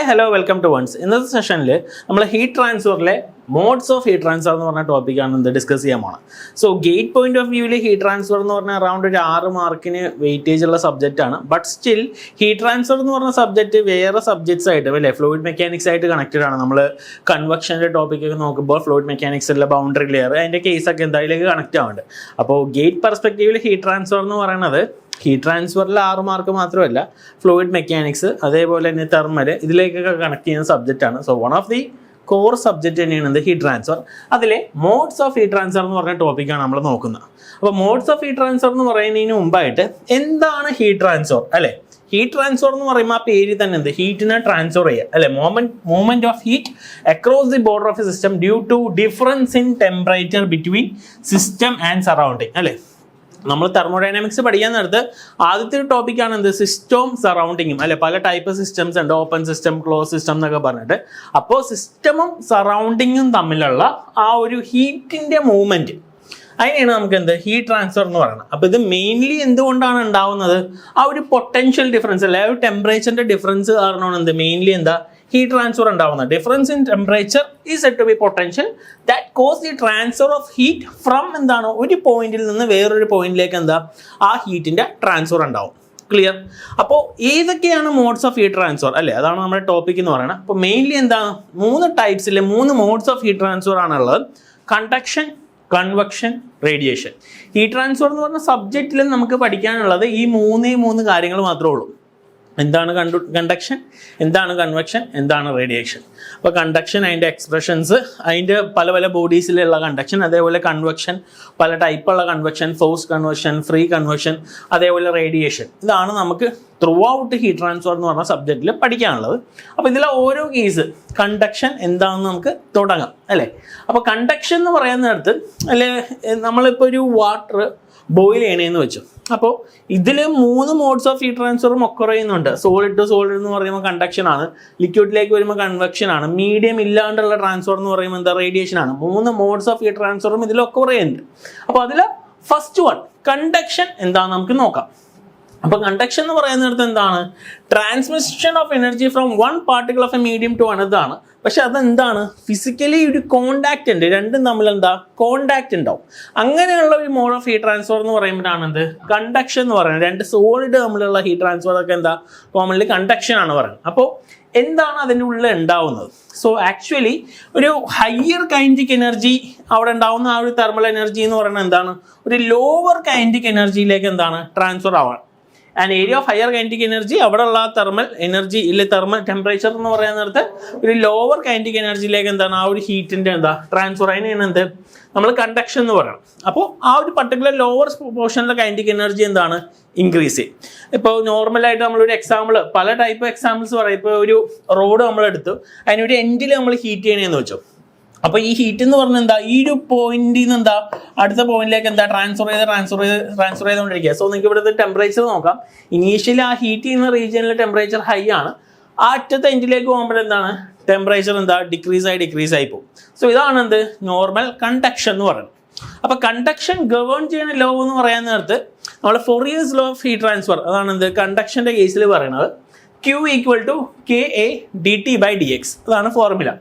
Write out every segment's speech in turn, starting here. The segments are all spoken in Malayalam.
Hi hello welcome to ones. ഇന്നത്തെ സെഷനിൽ നമ്മൾ ഹീറ്റ് ട്രാൻസ്ഫറിലെ മോഡ്സ് ഓഫ് ഹീറ്റ് ട്രാൻസ്ഫർ എന്ന് പറഞ്ഞ ടോപ്പിക്കാണ് ഇന്ന് ഡിസ്കസ് ചെയ്യാൻ പോണത്. സോ ഗേറ്റ് പോയിന്റ് ഓഫ് വ്യൂവിൽ ഹീറ്റ് ട്രാൻസ്ഫർ എന്ന് പറഞ്ഞാൽ അറൗണ്ട് ഒരു 6 മാർക്കിന് വെയിറ്റേജ് ഉള്ള സബ്ജക്റ്റ് ആണ്. ബട്ട് സ്റ്റിൽ ഹീറ്റ് ട്രാൻസ്ഫർ എന്ന് പറഞ്ഞ സബ്ജക്റ്റ് വേറെ സബ്ജക്ട്സ് ആയിട്ട് അല്ലേ ഫ്ലൂയിഡ് മെക്കാനിക്സ് ആയിട്ട് കണക്റ്റഡ് ആണ്. നമ്മൾ കൺവെക്ഷൻ്റെ ടോപ്പിക്കൊക്കെ നോക്കുമ്പോൾ ഫ്ലൂയിഡ് മെക്കാനിക്സിലെ ബൗണ്ടറി ലെയർ അതിൻ്റെ കേസൊക്കെ എന്തായാലും കണക്റ്റ് ആവുന്നുണ്ട്. അപ്പോൾ ഗേറ്റ് പെർസ്പെക്റ്റീവിൽ ഹീറ്റ് ട്രാൻസ്ഫർ എന്ന് പറയുന്നത് ഹീറ്റ് ട്രാൻസ്ഫറിൽ 6 മാർക്ക് മാത്രമല്ല ഫ്ലൂയിഡ് മെക്കാനിക്സ് അതേപോലെ തന്നെ തെർമൽ ഇതിലേക്കൊക്കെ കണക്ട് ചെയ്യുന്ന സബ്ജക്റ്റാണ്. So one of the core subject തന്നെയാണ് ഹീറ്റ് ട്രാൻസ്ഫർ. അതിലെ മോഡ്സ് ഓഫ് ഹീറ്റ് ട്രാൻസ്ഫർ എന്ന് പറഞ്ഞ ടോപ്പിക്കാണ് നമ്മൾ നോക്കുന്നത്. അപ്പോൾ മോഡ്സ് ഓഫ് ഹീറ്റ് ട്രാൻസ്ഫർ എന്ന് പറയുന്നതിന് മുമ്പായിട്ട് എന്താണ് ഹീറ്റ് ട്രാൻസ്ഫർ അല്ലേ? ഹീറ്റ് ട്രാൻസ്ഫർ എന്ന് പറയുമ്പോൾ ആ പേര് തന്നെ എന്ത് ഹീറ്റിനെ ട്രാൻസ്ഫർ ചെയ്യുക അല്ലെ? Movement of heat across the border of a system due to difference in temperature between system and surrounding അല്ലേ? നമ്മൾ തെർമോഡൈനാമിക്സ് പഠിക്കാൻ നേരത്ത് ആദ്യത്തെ ഒരു ടോപ്പിക്കാണ് എന്ത് സിസ്റ്റവും സറൗണ്ടിങ്ങും അല്ലെ? പല ടൈപ്പ് സിസ്റ്റംസ് ഉണ്ട്, ഓപ്പൺ സിസ്റ്റം ക്ലോസ് സിസ്റ്റം എന്നൊക്കെ പറഞ്ഞിട്ട്. അപ്പോൾ സിസ്റ്റമും സറൗണ്ടിങ്ങും തമ്മിലുള്ള ആ ഒരു ഹീറ്റിന്റെ മൂവ്മെന്റ് അതിനെയാണ് നമുക്ക് എന്ത് ഹീറ്റ് ട്രാൻസ്ഫർ എന്ന് പറയുന്നത്. അപ്പോൾ ഇത് മെയിൻലി എന്തുകൊണ്ടാണ് ഉണ്ടാവുന്നത്? ആ ഒരു പൊട്ടൻഷ്യൽ ഡിഫറൻസ് അല്ലെ, ആ ഒരു ടെമ്പറേച്ചറിന്റെ ഡിഫറൻസ് കാരണമാണ് എന്ത് മെയിൻലി എന്താ ഹീറ്റ് ട്രാൻസ്ഫർ ഉണ്ടാവുന്നത്. Difference in temperature is said to be potential that cause the transfer of heat from എന്താണ് ഒരു പോയിന്റിൽ നിന്ന് വേറൊരു പോയിന്റിലേക്ക് എന്താ ആ ഹീറ്റിന്റെ ട്രാൻസ്ഫർ ഉണ്ടാവും. ക്ലിയർ? അപ്പോൾ ഏതൊക്കെയാണ് മോഡ്സ് ഓഫ് ഹീറ്റ് ട്രാൻസ്ഫർ അല്ലേ? അതാണ് നമ്മുടെ ടോപ്പിക് എന്ന് പറയുന്നത്. അപ്പോൾ മെയിൻലി എന്താണ് 3 ടൈപ്സിലെ 3 മോഡ്സ് ഓഫ് ഹീറ്റ് ട്രാൻസ്ഫർ ആണുള്ളത്. Conduction, convection, radiation. Heat transfer എന്ന് പറഞ്ഞ സബ്ജക്റ്റിൽ നമുക്ക് പഠിക്കാനുള്ളത് ഈ 3 കാര്യങ്ങൾ മാത്രമേ ഉള്ളൂ. എന്താണ് കണ്ടക്ഷൻ, എന്താണ് കൺവെക്ഷൻ, എന്താണ് റേഡിയേഷൻ. അപ്പോൾ കണ്ടക്ഷൻ അതിൻ്റെ എക്സ്പ്രഷൻസ്, അതിൻ്റെ പല പല ബോഡീസിലുള്ള കണ്ടക്ഷൻ, അതേപോലെ കൺവെക്ഷൻ പല ടൈപ്പുള്ള convection, force convection, free convection, അതേപോലെ റേഡിയേഷൻ. ഇതാണ് നമുക്ക് ത്രൂ ഔട്ട് ഹീറ്റ് ട്രാൻസ്ഫർ എന്ന് പറഞ്ഞ സബ്ജക്റ്റിൽ പഠിക്കാനുള്ളത്. അപ്പോൾ ഇതിലെ ഓരോ കേസ് കണ്ടക്ഷൻ എന്താണെന്ന് നമുക്ക് തുടങ്ങാം അല്ലേ? അപ്പോൾ കണ്ടക്ഷൻ എന്ന് പറയുന്ന നേരത്ത് അല്ലെ നമ്മളിപ്പോൾ ഒരു വാട്ടർ ബോയിൽ ചെയ്യണേന്ന് വെച്ചു. അപ്പോൾ ഇതിൽ 3 മോഡ്സ് ഓഫ് ഹീറ്റ് ട്രാൻസ്ഫറും ഒക്കെ പറയുന്നുണ്ട്. സോളിഡ് ടു സോളിഡ് എന്ന് പറയുമ്പോൾ കണ്ടക്ഷൻ ആണ്, ലിക്വിഡിലേക്ക് വരുമ്പോൾ കൺവെക്ഷൻ ആണ്, മീഡിയം ഇല്ലാണ്ടുള്ള ട്രാൻസ്ഫർ എന്ന് പറയുമ്പോൾ എന്താ റേഡിയേഷൻ ആണ്. 3 മോഡ്സ് ഓഫ് ഹീറ്റ് ട്രാൻസ്ഫറും ഇതിലൊക്കെ പറയുന്നുണ്ട്. അപ്പോൾ അതിൽ ഫസ്റ്റ് വൺ കണ്ടക്ഷൻ എന്താണെന്ന് നമുക്ക് നോക്കാം. അപ്പോൾ കണ്ടക്ഷൻ എന്ന് പറയുന്നിടത്ത് എന്താണ് transmission of energy from one particle of a medium to another ആണ്. പക്ഷെ അതെന്താണ് ഫിസിക്കലി ഒരു കോണ്ടാക്ട് ഉണ്ട്, രണ്ടും തമ്മിൽ എന്താ കോണ്ടാക്ട് ഉണ്ടാവും. അങ്ങനെയുള്ള ഒരു മോഡ് ഓഫ് ഹീറ്റ് ട്രാൻസ്ഫർ എന്ന് പറയുമ്പോഴാണ് എന്ത് കണ്ടക്ഷൻ എന്ന് പറയുന്നത്. 2 സോളിഡ് തമ്മിലുള്ള ഹീറ്റ് ട്രാൻസ്ഫർ ഒക്കെ എന്താ കോമൺലി കണ്ടക്ഷൻ ആണ് പറയുന്നത്. അപ്പോൾ എന്താണ് അതിൻ്റെ ഉള്ളിൽ ഉണ്ടാവുന്നത്? സോ ആക്ച്വലി ഒരു ഹയർ കൈനറ്റിക് എനർജി അവിടെ ഉണ്ടാവുന്ന ആ ഒരു തെർമൽ എനർജി എന്ന് പറയുന്നത് എന്താണ് ഒരു ലോവർ കൈനറ്റിക് എനർജിയിലേക്ക് എന്താണ് ട്രാൻസ്ഫർ ആവാൻ. And area of higher kinetic energy അവിടെയുള്ള തെർമൽ എനർജി ഇല്ല തെർമൽ ടെമ്പറേച്ചർ എന്ന് പറയുന്ന നേരത്തെ ഒരു ലോവർ കൈനറ്റിക് എനർജിയിലേക്ക് എന്താണ് ആ ഒരു ഹീറ്റിന്റെ എന്താ ട്രാൻസ്ഫർ അതിനാണ് എന്ത് നമ്മൾ കണ്ടക്ഷൻ എന്ന് പറയണം. അപ്പോൾ ആ ഒരു പർട്ടിക്കുലർ ലോവർ പോർഷനിലെ കൈനറ്റിക് എനർജി എന്താണ് ഇൻക്രീസ് ചെയ്യും. ഇപ്പോൾ നോർമലായിട്ട് നമ്മളൊരു എക്സാമ്പിൾ പല ടൈപ്പ് എക്സാമ്പിൾസ് പറയും. ഇപ്പോൾ ഒരു റോഡ് നമ്മളെടുത്തു, അതിനൊരു എൻഡിൽ നമ്മൾ ഹീറ്റ് ചെയ്യണമെന്ന് വെച്ചു. അപ്പോൾ ഈ ഹീറ്റ് എന്ന് പറഞ്ഞാൽ എന്താ ഈ ഒരു പോയിന്റിൽ നിന്ന് എന്താ അടുത്ത പോയിന്റിലേക്ക് എന്താ ട്രാൻസ്ഫർ ചെയ്തുകൊണ്ടിരിക്കുക. സോ നിങ്ങൾക്ക് ഇവിടുത്തെ ടെമ്പറേച്ചർ നോക്കാം. ഇനീഷ്യലി ആ ഹീറ്റ് ചെയ്യുന്ന റീജിയനിലെ ടെമ്പറേച്ചർ ഹൈ ആണ്. ആ അറ്റത്തെ എൻഡിലേക്ക് പോകുമ്പോൾ എന്താണ് ടെമ്പറേച്ചർ എന്താ ഡിക്രീസ് ആയി പോകും. സോ ഇതാണ് എന്ത് നോർമൽ കണ്ടക്ഷൻ എന്ന് പറയുന്നത്. അപ്പോൾ കണ്ടക്ഷൻ ഗവേൺ ചെയ്യുന്ന ലോ എന്ന് പറയാൻ നേരത്ത് നമ്മൾ ഫോറിയേഴ്സ് ലോ ഓഫ് ഹീറ്റ് ട്രാൻസ്ഫർ അതാണ് എന്ത് കണ്ടക്ഷൻ്റെ കേസിൽ പറയുന്നത്. Q = KA dt/dx അതാണ് ഫോർമുല.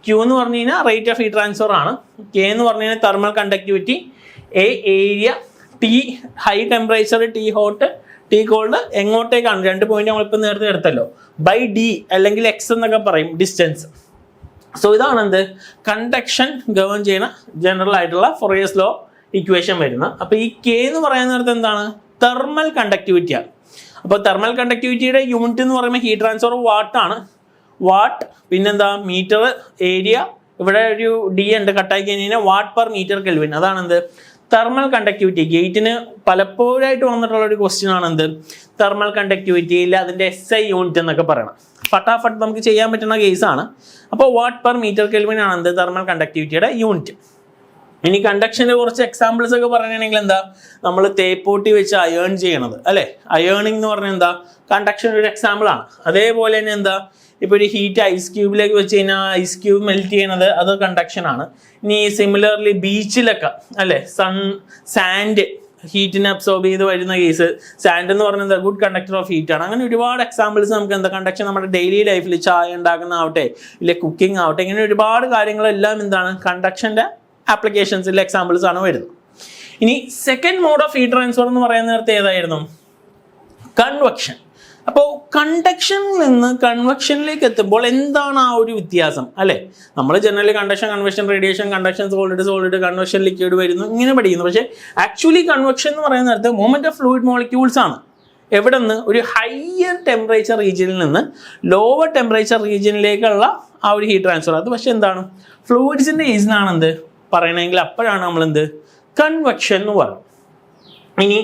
Q എന്ന് പറഞ്ഞു കഴിഞ്ഞാൽ റേറ്റ് ഓഫ് ഹീറ്റ് ട്രാൻസ്ഫർ ആണ്. K എന്ന് പറഞ്ഞു കഴിഞ്ഞാൽ thermal conductivity, A area, T high temperature, T hot, T cold എങ്ങോട്ടേക്കാണ് 2 പോയിന്റ് നമ്മളിപ്പോൾ നേരത്തെ എടുത്തല്ലോ ബൈ D അല്ലെങ്കിൽ X എന്നൊക്കെ പറയും ഡിസ്റ്റൻസ്. സോ ഇതാണ് എന്ത് കണ്ടക്ഷൻ ഗവേൺ ചെയ്യുന്ന ജനറൽ ആയിട്ടുള്ള ഫോറിയേഴ്സ് ലോ ഇക്വേഷൻ വരുന്നത്. അപ്പോൾ ഈ K എന്ന് പറയുന്ന നേരത്തെ എന്താണ് തെർമൽ കണ്ടക്ടിവിറ്റിയാണ്. അപ്പോൾ തെർമൽ കണ്ടക്ടിവിറ്റിയുടെ യൂണിറ്റ് എന്ന് പറയുമ്പോൾ ഹീറ്റ് ട്രാൻസ്ഫർ വാട്ടാണ്. വാട്ട് പിന്നെന്താ മീറ്റർ, ഏരിയ, ഇവിടെ ഒരു D ഉണ്ട് കട്ടാക്കി കഴിഞ്ഞാൽ വാട്ട് പെർ മീറ്റർ കെൽവിൻ. അതാണ് എന്ത് തെർമൽ കണ്ടക്ടിവിറ്റി. ഗേറ്റിന് പലപ്പോഴായിട്ട് വന്നിട്ടുള്ള ഒരു ക്വസ്റ്റ്യൻ ആണ് എന്ത് തെർമൽ കണ്ടക്ടിവിറ്റിയിൽ അതിൻ്റെ SI യൂണിറ്റ് എന്നൊക്കെ പറയണം. ഫട്ടാഫട്ട് നമുക്ക് ചെയ്യാൻ പറ്റുന്ന കേസാണ്. അപ്പോൾ വാട്ട് പെർ മീറ്റർ കെൽവിൻ ആണ് എന്ത് തെർമൽ കണ്ടക്ടിവിറ്റിയുടെ യൂണിറ്റ്. ഇനി കണ്ടക്ഷൻ്റെ കുറച്ച് എക്സാമ്പിൾസ് ഒക്കെ പറയുകയാണെങ്കിൽ എന്താ നമ്മൾ തേപ്പോട്ടി വെച്ച് അയേൺ ചെയ്യണത് അല്ലേ? അയേണിംഗ് എന്ന് പറഞ്ഞാൽ എന്താ കണ്ടക്ഷൻ ഒരു എക്സാമ്പിൾ ആണ്. അതേപോലെ തന്നെ എന്താ ഇപ്പോൾ ഒരു ഹീറ്റ് ഐസ് ക്യൂബിലേക്ക് വെച്ച് കഴിഞ്ഞാൽ ഐസ് ക്യൂബ് മെൽറ്റ് ചെയ്യണത് അത് കണ്ടക്ഷൻ ആണ്. ഇനി സിമിലർലി ബീച്ചിലൊക്കെ അല്ലേ സാൻഡ് ഹീറ്റിനെ അബ്സോർബ് ചെയ്ത് വരുന്ന കേസ്. സാൻഡ് എന്ന് പറയുന്നത് ഗുഡ് കണ്ടക്ടർ ഓഫ് ഹീറ്റ് ആണ്. അങ്ങനെ ഒരുപാട് എക്സാമ്പിൾസ് നമുക്ക് എന്താ കണ്ടക്ഷൻ നമ്മുടെ ഡെയിലി ലൈഫിൽ ചായ ഉണ്ടാക്കുന്ന ആവട്ടെ, ഇല്ല കുക്കിംഗ് ആവട്ടെ, ഇങ്ങനെ ഒരുപാട് കാര്യങ്ങളെല്ലാം എന്താണ് കണ്ടക്ഷൻ്റെ ആപ്ലിക്കേഷൻസിലെ എക്സാമ്പിൾസ് ആണ് വരുന്നത്. ഇനി second mode of heat transfer എന്ന് പറയുന്ന നേരത്തെ ഏതായിരുന്നു? കൺവെക്ഷൻ. അപ്പോൾ കണ്ടക്ഷനിൽ നിന്ന് കൺവെക്ഷനിലേക്ക് എത്തുമ്പോൾ എന്താണ് ആ ഒരു വ്യത്യാസം അല്ലേ? നമ്മൾ generally conduction, convection, radiation, conduction, solid, convection, liquid വരുന്നു ഇങ്ങനെ പഠിക്കുന്നു. പക്ഷേ ആക്ച്വലി കൺവെക്ഷൻ എന്ന് പറയുന്ന നേരത്ത് മൂവ്മെന്റ് ഓഫ് ഫ്ലൂയിഡ് മോളിക്യൂൾസ് ആണ്. എവിടെ നിന്ന്? ഒരു ഹയർ ടെമ്പറേച്ചർ റീജിയനിൽ നിന്ന് ലോവർ ടെമ്പറേച്ചർ റീജിയനിലേക്കുള്ള ആ ഒരു ഹീറ്റ് ട്രാൻസ്ഫർ. അത് പക്ഷേ എന്താണ് ഫ്ലൂയിഡ്സിൻ്റെ കേസിനാണ് എന്ത് പറയണമെങ്കിൽ അപ്പോഴാണ് നമ്മളെന്ത് കൺവെക്ഷൻ എന്ന് പറയും. ഇനി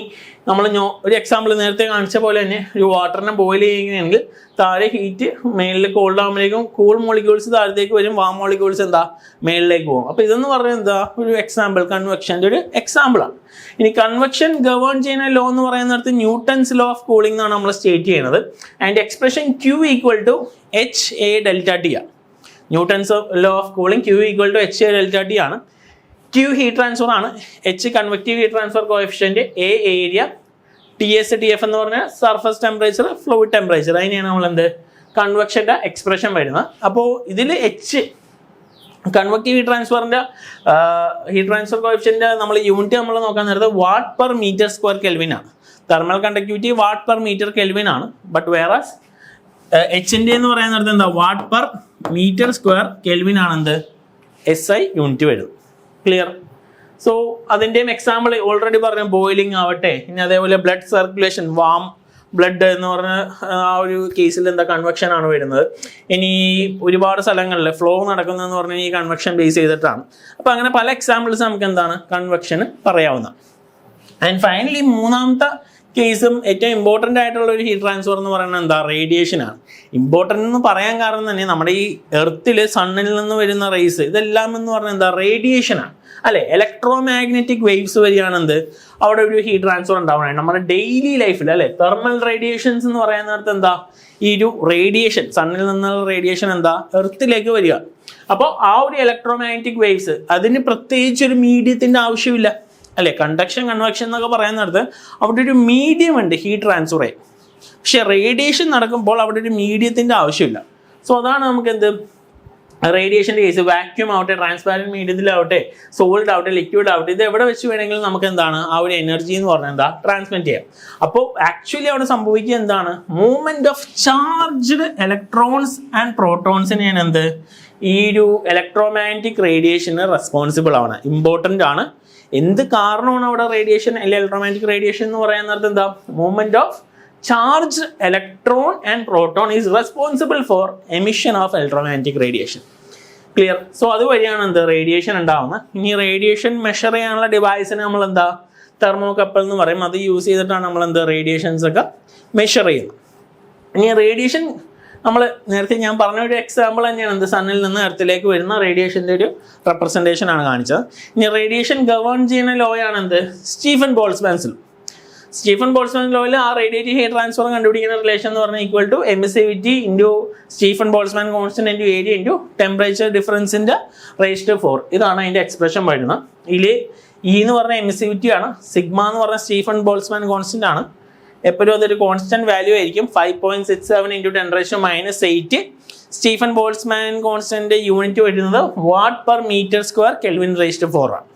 നമ്മൾ ഒരു എക്സാമ്പിൾ നേരത്തെ കാണിച്ച പോലെ തന്നെ ഒരു വാട്ടറിനെ ബോയിൽ ചെയ്യുകയാണെങ്കിൽ താഴെ ഹീറ്റ് മേളിൽ കോൾഡ് ആകുമ്പോഴേക്കും കൂൾ മോളിക്യൂൾസ് താഴത്തേക്ക് വരും, വാം മോളിക്യൂൾസ് എന്താ മേളിലേക്ക് പോകും. അപ്പോൾ ഇതെന്ന് പറയുന്നത് എന്താ ഒരു എക്സാമ്പിൾ, കൺവെക്ഷൻ്റെ ഒരു എക്സാമ്പിളാണ്. ഇനി കൺവെക്ഷൻ ഗവേൺ ചെയ്യുന്ന ലോ എന്ന് പറയുന്നിടത്ത് ന്യൂട്ടൺസ് ലോ ഓഫ് കൂളിംഗ് എന്നാണ് നമ്മൾ സ്റ്റേറ്റ് ചെയ്യുന്നത്. ആൻഡ് എക്സ്പ്രഷൻ Q = HA∆T ആണ്. Newton's law of cooling Q = HA∆T ആണ്. Q ഹീറ്റ് ട്രാൻസ്ഫർ ആണ്, H convective heat transfer coefficient, A area, TF എന്ന് പറഞ്ഞാൽ സർഫസ് ടെമ്പറേച്ചർ, ഫ്ലൂയിഡ് ടെമ്പറേച്ചർ. അതിനെയാണ് നമ്മൾ എന്ത് കൺവെക്ഷൻ്റെ എക്സ്പ്രഷൻ വരുന്നത്. അപ്പോൾ ഇതിൽ H കൺവെക്റ്റീവ് ഹീറ്റ് ട്രാൻസ്ഫറിൻ്റെ ഹീറ്റ് ട്രാൻസ്ഫർ കോഎഫിഷ്യന്റ് നമ്മൾ യൂണിറ്റ് നമ്മൾ നോക്കാൻ നേരത്തെ Wm²/K ആണ്. തെർമൽ കണ്ടക്ടിവിറ്റി Wm/K ആണ്. വേറെ Hൻ്റെ എന്ന് പറയുന്ന നേരത്തെ എന്താ Wm²K ആണ് എന്ത് SI യൂണിറ്റ് വരും. ക്ലിയർ? സോ അതിൻ്റെയും എക്സാമ്പിൾ ഓൾറെഡി പറഞ്ഞ ബോയിലിംഗ് ആവട്ടെ, ഇനി അതേപോലെ ബ്ലഡ് സർക്കുലേഷൻ, വാം ബ്ലഡ് എന്ന് പറഞ്ഞ ആ ഒരു കേസിൽ എന്താ കൺവെക്ഷൻ ആണ് വരുന്നത്. ഇനി ഒരുപാട് സ്ഥലങ്ങളിൽ ഫ്ലോ നടക്കുന്നതെന്ന് പറഞ്ഞാൽ ഈ കൺവെക്ഷൻ ബേസ് ചെയ്തിട്ടാണ്. അപ്പോൾ അങ്ങനെ പല എക്സാമ്പിൾസ് നമുക്ക് എന്താണ് കൺവെക്ഷന് പറയാവുന്ന. ആൻഡ് ഫൈനലി മൂന്നാമത്തെ കേസും ഏറ്റവും ഇമ്പോർട്ടൻ്റ് ആയിട്ടുള്ള ഒരു ഹീറ്റ് ട്രാൻസ്ഫർ എന്ന് പറയുന്നത് എന്താ റേഡിയേഷനാണ്. ഇമ്പോർട്ടൻ്റ് എന്ന് പറയാൻ കാരണം തന്നെ നമ്മുടെ ഈ എർത്തിൽ സണ്ണിൽ നിന്ന് വരുന്ന റേസ് ഇതെല്ലാം എന്ന് പറഞ്ഞാൽ എന്താ റേഡിയേഷനാണ് അല്ലേ? ഇലക്ട്രോ മാഗ്നറ്റിക് വേവ്സ് വഴിയാണ് എന്ത് അവിടെ ഒരു ഹീറ്റ് ട്രാൻസ്ഫർ ഉണ്ടാവുന്നത് നമ്മുടെ ഡെയിലി ലൈഫിൽ അല്ലേ? തെർമൽ റേഡിയേഷൻസ് എന്ന് പറയുന്ന നേരത്ത് എന്താ ഈ ഒരു റേഡിയേഷൻ സണ്ണിൽ നിന്നുള്ള റേഡിയേഷൻ എന്താ എർത്തിലേക്ക് വരിക. അപ്പോൾ ആ ഒരു ഇലക്ട്രോ മാഗ്നറ്റിക് വേവ്സ് അതിന് പ്രത്യേകിച്ച് ഒരു മീഡിയത്തിൻ്റെ ആവശ്യമില്ല അല്ലേ? കണ്ടക്ഷൻ, കൺവെക്ഷൻ എന്നൊക്കെ പറയുന്നിടത്ത് അവിടെ ഒരു മീഡിയം ഉണ്ട് ഹീറ്റ് ട്രാൻസ്ഫർ ചെയ്യാൻ. പക്ഷെ റേഡിയേഷൻ നടക്കുമ്പോൾ അവിടെ ഒരു മീഡിയത്തിൻ്റെ ആവശ്യമില്ല. സോ അതാണ് നമുക്ക് എന്ത് റേഡിയേഷൻ്റെ കേസ്. വാക്യൂം ആവട്ടെ, ട്രാൻസ്പാരൻറ്റ് മീഡിയത്തിലാവട്ടെ, സോളിഡ് ആവട്ടെ, ലിക്വിഡ് ആവട്ടെ, ഇത് എവിടെ വെച്ച് വേണമെങ്കിലും നമുക്ക് എന്താണ് ആ ഒരു എനർജി എന്ന് പറഞ്ഞാൽ എന്താ ട്രാൻസ്മിറ്റ് ചെയ്യാം. അപ്പോൾ ആക്ച്വലി അവിടെ സംഭവിക്കുക എന്താണ് movement of charged electrons and പ്രോട്ടോൺസിനെയാണ് എന്ത് ഈ ഒരു ഇലക്ട്രോമാഗ്നറ്റിക് റേഡിയേഷന് റെസ്പോൺസിബിൾ ആണ്, ഇമ്പോർട്ടൻ്റ് ആണ്. എന്ത് കാരണമാണ് അവിടെ റേഡിയേഷൻ അല്ലെങ്കിൽ ഇലക്ട്രോമാഗ്നറ്റിക് റേഡിയേഷൻ എന്ന് പറയുന്നത് എന്താ movement of charge electron and proton is responsible for emission of electromagnetic radiation. Clear? So അതുവഴിയാണ് എന്ത് റേഡിയേഷൻ ഉണ്ടാവുന്നത്. ഇനി റേഡിയേഷൻ മെഷർ ചെയ്യാനുള്ള ഡിവൈസിന് നമ്മൾ എന്താ തെർമോകപ്പിൾ എന്ന് പറയും. അത് യൂസ് ചെയ്തിട്ടാണ് നമ്മൾ എന്ത് റേഡിയേഷൻസ് ഒക്കെ മെഷർ ചെയ്യുന്നത്. ഇനി റേഡിയേഷൻ നമ്മൾ നേരത്തെ ഞാൻ പറഞ്ഞ ഒരു എക്സാമ്പിൾ തന്നെയാണ് എന്ത് സണ്ണിൽ നിന്ന് എർത്തിലേക്ക് വരുന്ന റേഡിയേഷൻ്റെ ഒരു റെപ്രസെൻറ്റേഷൻ ആണ് കാണിച്ചത്. ഇനി റേഡിയേഷൻ ഗവേൺ ചെയ്യുന്ന ലോയാണ് എന്ത് Stefan Boltzmann's law. Stefan Boltzmann ലോയിൽ ആ റേഡിയേറ്റീവ് ഹീറ്റ് ട്രാൻസ്ഫർ കണ്ടുപിടിക്കുന്ന റിലേഷൻ എന്ന് പറഞ്ഞാൽ equal to emissivity into Stefan Boltzmann constant into area into temperature ഡിഫറൻസിൻ്റെ റേസ്/4. ഇതാണ് അതിൻ്റെ എക്സ്പ്രഷൻ വരുന്നത്. ഇതിൽ ഇ എന്ന് പറഞ്ഞ എമിസിവിറ്റി ആണ്, സിഗ്മ എന്ന് പറഞ്ഞ സ്റ്റീഫൻ ബോൾട്സ്മാൻ കോൺസ്റ്റന്റ് ആണ്. എപ്പോഴും അതൊരു കോൺസ്റ്റന്റ് വാല്യൂ ആയിരിക്കും. 5.67 × 10⁻⁸8. സ്റ്റീഫൻ ബോൾട്സ്മാൻ കോൺസ്റ്റന്റ് യൂണിറ്റ് വരുന്നത് Wm²K/4 ആണ്.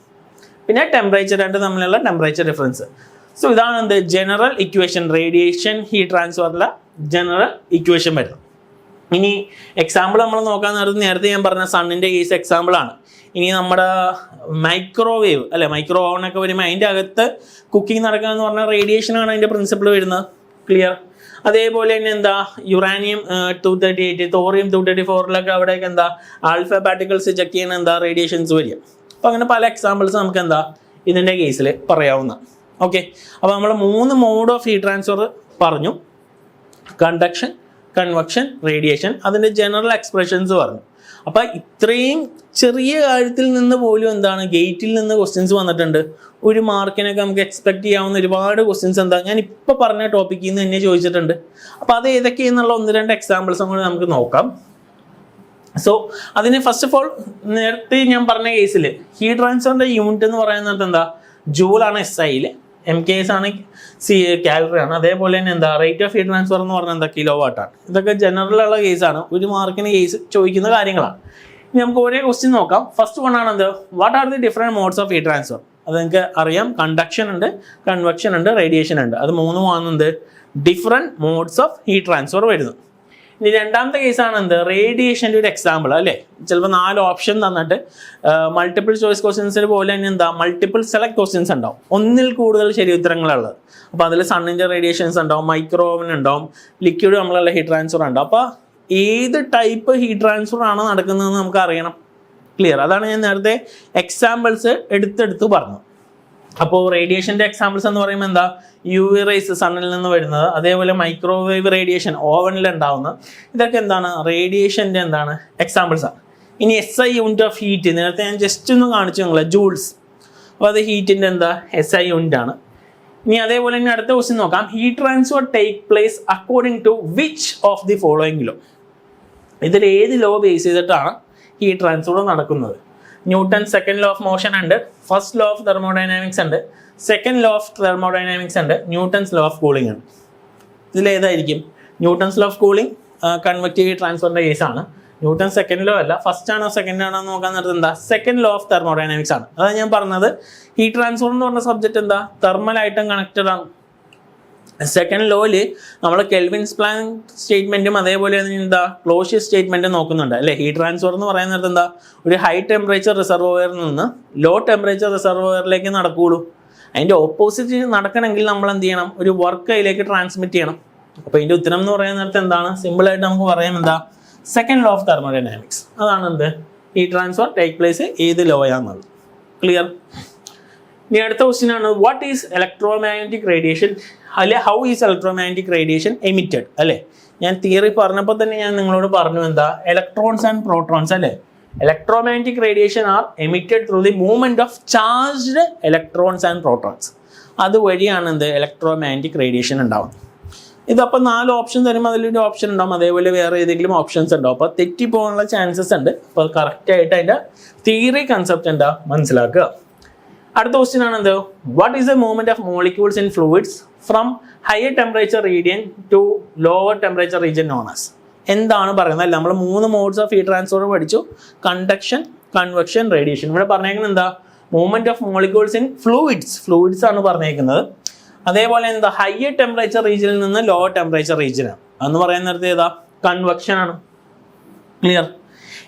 പിന്നെ ടെമ്പറേച്ചർ രണ്ട് തമ്മിലുള്ള ടെമ്പറേച്ചർ ഡിഫറൻസ്. സോ ഇതാണ് എന്ത് ജനറൽ ഇക്വേഷൻ, റേഡിയേഷൻ ഹീറ്റ് ട്രാൻസ്ഫറിലെ ജനറൽ ഇക്വേഷൻ വരുന്നത്. ഇനി എക്സാമ്പിൾ നമ്മൾ നോക്കാൻ നേരത്തെ ഞാൻ പറഞ്ഞ സണ്ണിൻ്റെ കേസ് എക്സാമ്പിളാണ്. ഇനി നമ്മുടെ മൈക്രോവേവ് അല്ലെ, മൈക്രോ ഓവനൊക്കെ വരുമ്പോൾ അതിൻ്റെ അകത്ത് കുക്കിംഗ് നടക്കുക എന്ന് പറഞ്ഞാൽ റേഡിയേഷനാണ് അതിൻ്റെ പ്രിൻസിപ്പിൾ വരുന്നത്. ക്ലിയർ? അതേപോലെ തന്നെ എന്താ യുറാനിയം 238, തോറിയം 234 അവിടെയൊക്കെ എന്താ ആൽഫ പാർട്ടിക്കിൾസ് ചെക്ക് ചെയ്യുന്ന എന്താ റേഡിയേഷൻസ് വരിക. അപ്പോൾ അങ്ങനെ പല എക്സാമ്പിൾസ് നമുക്ക് എന്താ ഇതിൻ്റെ കേസിൽ പറയാവുന്ന. ഓക്കെ, അപ്പോൾ നമ്മൾ 3 മോഡ് ഓഫ് ഹീറ്റ് ട്രാൻസ്ഫർ പറഞ്ഞു. കണ്ടക്ഷൻ, കൺവെക്ഷൻ, റേഡിയേഷൻ, അതിൻ്റെ ജനറൽ എക്സ്പ്രഷൻസ് പറഞ്ഞു. അപ്പോൾ ഇത്രയും ചെറിയ കാര്യത്തിൽ നിന്ന് പോലും എന്താണ് ഗേറ്റിൽ നിന്ന് ക്വസ്റ്റ്യൻസ് വന്നിട്ടുണ്ട്. ഒരു മാർക്കിനൊക്കെ നമുക്ക് എക്സ്പെക്ട് ചെയ്യാവുന്ന ഒരുപാട് ക്വസ്റ്റ്യൻസ് എന്താ ഞാൻ ഇപ്പോൾ പറഞ്ഞ ടോപ്പിക്കിൽ നിന്ന് തന്നെ ചോദിച്ചിട്ടുണ്ട്. അപ്പോൾ അത് ഏതൊക്കെയെന്നുള്ള 1-2 എക്സാമ്പിൾസും കൂടി നമുക്ക് നോക്കാം. സോ അതിന് ഫസ്റ്റ് ഓഫ് ഓൾ നേരത്തെ ഞാൻ പറഞ്ഞ കേസിൽ ഹീറ്റ് ട്രാൻസ്ഫറിൻ്റെ യൂണിറ്റ് എന്ന് പറയുന്നത് എന്താ ജൂളാണ് SI. MKs ആണ് കാലറി ആണ്. അതേപോലെ തന്നെ എന്താ റേറ്റ് ഓഫ് ഹീറ്റ് ട്രാൻസ്ഫർ എന്ന് പറഞ്ഞാൽ എന്താ കിലോ വാട്ടാണ്. ഇതൊക്കെ ജനറൽ ഉള്ള കേസാണ്, ഒരു മാർക്കിന് കേസ് ചോദിക്കുന്ന കാര്യങ്ങളാണ്. ഇനി നമുക്ക് ഒരേ ക്വസ്റ്റ്യൻ നോക്കാം. ഫസ്റ്റ് വൺ ആണ് എന്ത്, what are the different modes of heat transfer? അത് നിങ്ങൾക്ക് അറിയാം, കണ്ടക്ഷൻ ഉണ്ട്, കൺവെക്ഷൻ ഉണ്ട്, റേഡിയേഷൻ ഉണ്ട്. അത് മൂന്നുമാണ് എന്ത് different modes of heat transfer വരുന്നത്. ഇനി രണ്ടാമത്തെ കേസാണ് എന്ത്, റേഡിയേഷൻ്റെ ഒരു എക്സാമ്പിൾ അല്ലേ. ചിലപ്പോൾ 4 ഓപ്ഷൻ തന്നിട്ട് മൾട്ടിപ്പിൾ ചോയ്സ് ക്വസ്റ്റ്യൻസിന് പോലെ തന്നെ എന്താ മൾട്ടിപ്പിൾ സെലക്ട് ക്വസ്റ്റ്യൻസ് ഉണ്ടാവും, ഒന്നിൽ കൂടുതൽ ശരി ഉത്തരങ്ങളുള്ളത്. അപ്പോൾ അതിൽ സണ്ണിൻ്റെ റേഡിയേഷൻസ് ഉണ്ടാവും, മൈക്രോ ഓവൻ ഉണ്ടാവും, ലിക്വിഡ് നമ്മളുള്ള ഹീറ്റ് ട്രാൻസ്ഫർ ഉണ്ടാവും. അപ്പോൾ ഏത് ടൈപ്പ് ഹീറ്റ് ട്രാൻസ്ഫർ ആണ് നടക്കുന്നതെന്ന് നമുക്ക് അറിയണം. ക്ലിയർ? അതാണ് ഞാൻ നേരത്തെ എക്സാമ്പിൾസ് എടുത്തെടുത്ത് പറഞ്ഞു. അപ്പോൾ റേഡിയേഷൻ്റെ എക്സാമ്പിൾസ് എന്ന് പറയുമ്പോൾ എന്താ, UV റേസ് സണ്ണിൽ നിന്ന് വരുന്നത്, അതേപോലെ മൈക്രോവേവ് റേഡിയേഷൻ ഓവനിൽ ഉണ്ടാവുന്നത്, ഇതൊക്കെ എന്താണ് റേഡിയേഷൻ്റെ എന്താണ് എക്സാമ്പിൾസ് ആണ്. ഇനി SI യൂണിറ്റ് ഓഫ് ഹീറ്റ് നേരത്തെ ഞാൻ ജസ്റ്റ് ഒന്ന് കാണിച്ചു നിങ്ങളെ, ജൂൾസ്. അപ്പോൾ അത് ഹീറ്റിൻ്റെ എന്താ SI യൂണിറ്റ് ആണ്. ഇനി അതേപോലെ തന്നെ അടുത്ത ക്വസ്റ്റ്യൻ നോക്കാം. Heat transfer take place according to which of the following law? ഇതിൽ ഏത് ലോ ബേസ് ചെയ്തിട്ടാണ് ഹീറ്റ് ട്രാൻസ്ഫർ നടക്കുന്നത്? Newton second law of motion ഉണ്ട്, ഫസ്റ്റ് ലോ ഓഫ് തെർമോഡൈനാമിക്സ് ഉണ്ട്, സെക്കൻഡ് ലോ ഓഫ് തെർമോഡൈനാമിക്സ് ഉണ്ട്, ന്യൂട്ടൺസ് ലോ ഓഫ് കൂളിംഗ് ഉണ്ട്. ഇതിലേതായിരിക്കും? Newton's law of cooling convective heat ട്രാൻസ്ഫറിൻ്റെ കേസാണ്. ന്യൂട്ടൺ സെക്കൻഡ് ലോ അല്ല, ഫസ്റ്റ് ആണോ സെക്കൻഡ് ആണോ എന്ന് നോക്കാൻ നേരത്തെ എന്താ സെക്കൻഡ് ലോ ഓഫ് തെർമോഡൈനാമിക്സ് ആണ്. അതാണ് ഞാൻ പറഞ്ഞത്, ഹീറ്റ് ട്രാൻസ്ഫർ എന്ന് പറഞ്ഞ സബ്ജക്റ്റ് എന്താ തെർമലായിട്ടും കണക്റ്റഡ് ആണ്. സെക്കൻഡ് ലോയിൽ നമ്മൾ കെൽവിൻസ് പ്ലാങ്ക് സ്റ്റേറ്റ്മെൻറ്റും അതേപോലെ എന്താ ക്ലോഷ്യസ് സ്റ്റേറ്റ്മെൻറ്റും നോക്കുന്നുണ്ട് അല്ലേ. ഹീറ്റ് ട്രാൻസ്ഫർ എന്ന് പറയുന്നത് എന്താ, ഒരു ഹൈ ടെമ്പറേച്ചർ റിസർവോയറിൽ നിന്ന് ലോ ടെമ്പറേച്ചർ റിസർവോയറിലേക്ക് നടക്കുകയുള്ളൂ. അതിൻ്റെ ഓപ്പോസിറ്റ് നടക്കണമെങ്കിൽ നമ്മൾ എന്ത് ചെയ്യണം, ഒരു വർക്ക് അതിലേക്ക് ട്രാൻസ്മിറ്റ് ചെയ്യണം. അപ്പോൾ ഇതിൻ്റെ ഉത്തരം എന്ന് പറയുന്ന നേരത്തെ എന്താണ്, സിമ്പിളായിട്ട് നമുക്ക് പറയാം എന്താ സെക്കൻഡ് ലോ ഓഫ് തെർമോഡൈനാമിക്സ്. അതാണ് എന്ത് ഹീറ്റ് ട്രാൻസ്ഫർ ടേക്ക് പ്ലേസ് ഏത് ലോയാണെന്നുള്ളത്. ക്ലിയർ? ഇനി അടുത്ത ക്വസ്റ്റ്യൻ ആണ്, വാട്ട് ഈസ് ഇലക്ട്രോമാഗ്നറ്റിക് റേഡിയേഷൻ അല്ലെ how is electromagnetic radiation emitted അല്ലേ. ഞാൻ തിയറി പറഞ്ഞപ്പോൾ തന്നെ ഞാൻ നിങ്ങളോട് പറഞ്ഞു എന്താ ഇലക്ട്രോൺസ് ആൻഡ് പ്രോട്ടോൺസ് അല്ലേ. Electromagnetic radiation are emitted through the movement of charged electrons and protons. അതുവഴിയാണ് എന്ത് ഇലക്ട്രോമാഗ്നറ്റിക് റേഡിയേഷൻ ഉണ്ടാവുന്നത്. ഇതപ്പോൾ 4 ഓപ്ഷൻ തരുമ്പോൾ അതിലൊരു ഓപ്ഷൻ ഉണ്ടാവും, അതേപോലെ വേറെ ഏതെങ്കിലും ഓപ്ഷൻസ് ഉണ്ടാവും. അപ്പോൾ തെറ്റിപ്പോകാനുള്ള ചാൻസസ് ഉണ്ട്. അപ്പോൾ കറക്റ്റായിട്ട് അതിൻ്റെ തിയറി കൺസെപ്റ്റ് എന്താ മനസ്സിലാക്കുക. അടുത്ത ക്വസ്റ്റ്യൻ ആണ് എന്ത്, what is the movement of molecules in fluids from higher temperature region to lower temperature region known as? എന്താണ് പറയുന്നത് അല്ല, നമ്മൾ 3 മോഡ്സ് ഓഫ് ഹീറ്റ് ട്രാൻസ്ഫർ പഠിച്ചു, കണ്ടക്ഷൻ, കൺവെക്ഷൻ, റേഡിയേഷൻ. ഇവിടെ പറഞ്ഞേക്കുന്നത് എന്താ movement of molecules in fluids ആണ് പറഞ്ഞേക്കുന്നത്. അതേപോലെ എന്താ ഹയർ ടെമ്പറേച്ചർ റീജിയനിൽ നിന്ന് ലോവർ ടെമ്പറേച്ചർ റീജിയനാണ് എന്ന് പറയുന്ന നേരത്തെ ഏതാ കൺവെക്ഷൻ ആണ്. ക്ലിയർ?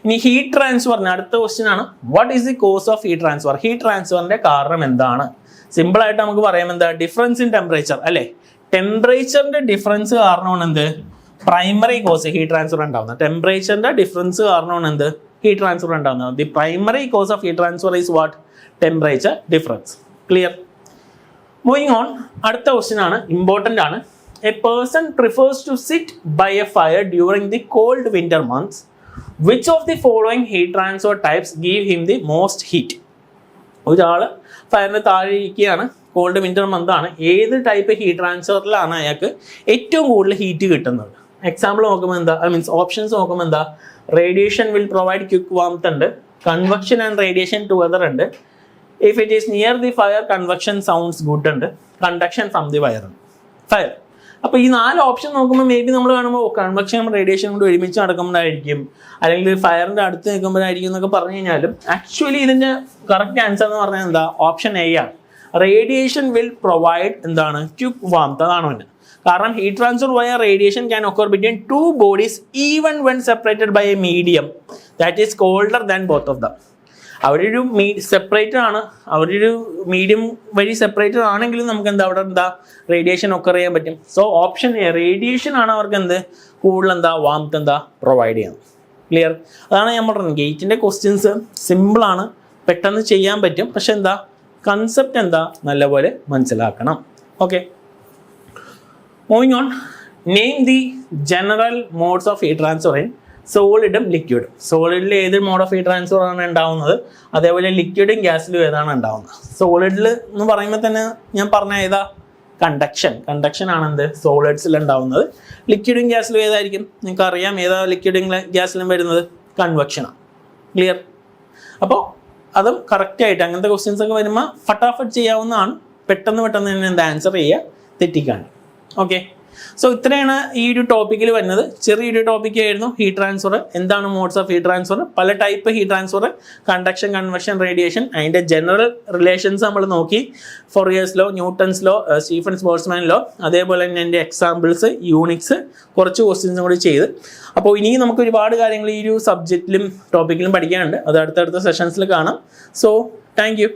ഇനി ഹീറ്റ് ട്രാൻസ്ഫറിന് അടുത്ത ക്വസ്റ്റ്യൻ ആണ്, what is the cause of heat transfer? Heat ട്രാൻസ്ഫറിന്റെ കാരണം എന്താണ്? സിമ്പിൾ ആയിട്ട് നമുക്ക് പറയാം എന്താ ഡിഫറൻസ് ഇൻ ടെമ്പറേച്ചർ അല്ലേ. ടെമ്പറേച്ചറിന്റെ ഡിഫറൻസ് കാരണമാണ് എന്ത് പ്രൈമറി കോസ് ഹീറ്റ് ട്രാൻസ്ഫർ ഉണ്ടാവുന്നത്. ടെമ്പറേച്ചറിന്റെ ഡിഫറൻസ് കാരണമാണ് എന്ത് ഹീറ്റ് ട്രാൻസ്ഫർ ഉണ്ടാവുന്നത്. The primary cause of heat transfer is what temperature difference. Clear? Moving on, അടുത്ത ക്വസ്റ്റ്യൻ ആണ്, ഇമ്പോർട്ടൻ്റ് ആണ്. A person prefers to sit by a fire during the cold winter months. Which of the following heat transfer types give him the most heat? ഒരാൾ ഫയറിന് താഴെ ഇരിക്കുകയാണ്, കോൾഡ് വിന്റർ മന്ത് ആണ്. ഏത് ടൈപ്പ് ഹീറ്റ് ട്രാൻസ്ഫറിലാണ് അയാൾക്ക് ഏറ്റവും കൂടുതൽ ഹീറ്റ് കിട്ടുന്നത്? എക്സാമ്പിൾ നോക്കുമ്പോൾ എന്താ, ഓപ്ഷൻസ് നോക്കുമ്പോൾ എന്താ, radiation will provide quick warmth ഉണ്ട്, കൺവെക്ഷൻ ആൻഡ് റേഡിയേഷൻ ടുഗദർ ഉണ്ട്, if it is near the fire convection sounds good ഉണ്ട്, കണ്ടക്ഷൻ ഫ്രം ദി ഫയർ ഉണ്ട്. ഫയർ. അപ്പോൾ ഈ 4 ഓപ്ഷൻ നോക്കുമ്പോൾ മേ ബി നമ്മൾ കാണുമ്പോൾ കൺവെക്ഷനും റേഡിയേഷനും കൂടി ഒരുമിച്ച് നടക്കുമ്പോഴായിരിക്കും, അല്ലെങ്കിൽ ഫയറിൻ്റെ അടുത്ത് നിൽക്കുമ്പോഴായിരിക്കും എന്നൊക്കെ പറഞ്ഞു കഴിഞ്ഞാലും ആക്ച്വലി ഇതിൻ്റെ കറക്റ്റ് ആൻസർ എന്ന് പറഞ്ഞാൽ എന്താ ഓപ്ഷൻ എ ആണ്. റേഡിയേഷൻ വിൽ പ്രൊവൈഡ് എന്താണ് ക്വിക്ക് വാംത്ത്. അതാണ് വേണ്ടത്. കാരണം heat transfer via radiation can occur between 2 bodies even when separated by a medium that is colder than both of them. അവരൊരു സെപ്പറേറ്റഡ് ആണ്, അവരൊരു മീഡിയം വഴി സെപ്പറേറ്റഡ് ആണെങ്കിലും നമുക്ക് എന്താ അവിടെ എന്താ റേഡിയേഷൻ ഒക്കർ ചെയ്യാൻ പറ്റും. സോ ഓപ്ഷൻ എ റേഡിയേഷൻ ആണ് അവർക്ക് എന്ത് കൂടുതൽ എന്താ വാംത്ത് എന്താ പ്രൊവൈഡ് ചെയ്യാം. ക്ലിയർ? അതാണ് ഞാൻ പറഞ്ഞത്, ഗേറ്റിൻ്റെ ക്വസ്റ്റ്യൻസ് സിമ്പിളാണ്, പെട്ടെന്ന് ചെയ്യാൻ പറ്റും, പക്ഷെ എന്താ കൺസെപ്റ്റ് എന്താ നല്ലപോലെ മനസ്സിലാക്കണം. Okay, moving on. Name the general modes of heat transfer in സോളിഡും ലിക്വിഡും. സോളിഡിൽ ഏത് മോഡ് ഓഫ് ഹീറ്റ് ട്രാൻസ്ഫർ ആണ് ഉണ്ടാവുന്നത്, അതേപോലെ ലിക്വിഡും ഗ്യാസിലും ഏതാണ് ഉണ്ടാവുന്നത്? സോളിഡിൽ എന്ന് പറയുമ്പോൾ തന്നെ ഞാൻ പറഞ്ഞ ഏതാ കണ്ടക്ഷൻ ആണ് എന്ത് സോളിഡ്സിൽ ഉണ്ടാവുന്നത്. ലിക്വിഡും ഗ്യാസിലും ഏതായിരിക്കും നിങ്ങൾക്ക് അറിയാം, ഏതാ ലിക്വിഡും ഗ്യാസിലും വരുന്നത് കൺവെക്ഷനാണ്. ക്ലിയർ? അപ്പോൾ അതും കറക്റ്റായിട്ട് അങ്ങനത്തെ ക്വസ്റ്റ്യൻസ് ഒക്കെ വരുമ്പോൾ ഫട്ടാഫട്ട് ചെയ്യാവുന്നതാണ്, പെട്ടെന്ന് തന്നെ എന്താ ആൻസർ ചെയ്യുക, തെറ്റിക്കാണ്. ഓക്കെ, സോ ഇത്രയാണ് ഈ ഒരു ടോപ്പിക്കിൽ വരുന്നത്. ചെറിയൊരു ടോപ്പിക് ആയിരുന്നു ഹീറ്റ് ട്രാൻസ്ഫർ. എന്താണ് മോഡ്സ് ഓഫ് ഹീറ്റ് ട്രാൻസ്ഫർ, പല type heat transfer, conduction, convection, radiation, അതിൻ്റെ ജനറൽ റിലേഷൻസ് നമ്മൾ നോക്കി. Fourier's law, Newton's law, Stefan's Boltzmann law, അതേപോലെ തന്നെ എൻ്റെ എക്സാമ്പിൾസ്, യൂണിക്സ്, കുറച്ച് ക്വസ്റ്റ്യൻസും കൂടി ചെയ്ത്. അപ്പോൾ ഇനിയും നമുക്ക് ഒരുപാട് കാര്യങ്ങൾ ഈ ഒരു സബ്ജക്റ്റിലും ടോപ്പിക്കിലും പഠിക്കാനുണ്ട്. അത് അടുത്തടുത്ത സെഷൻസിൽ കാണാം. So thank you.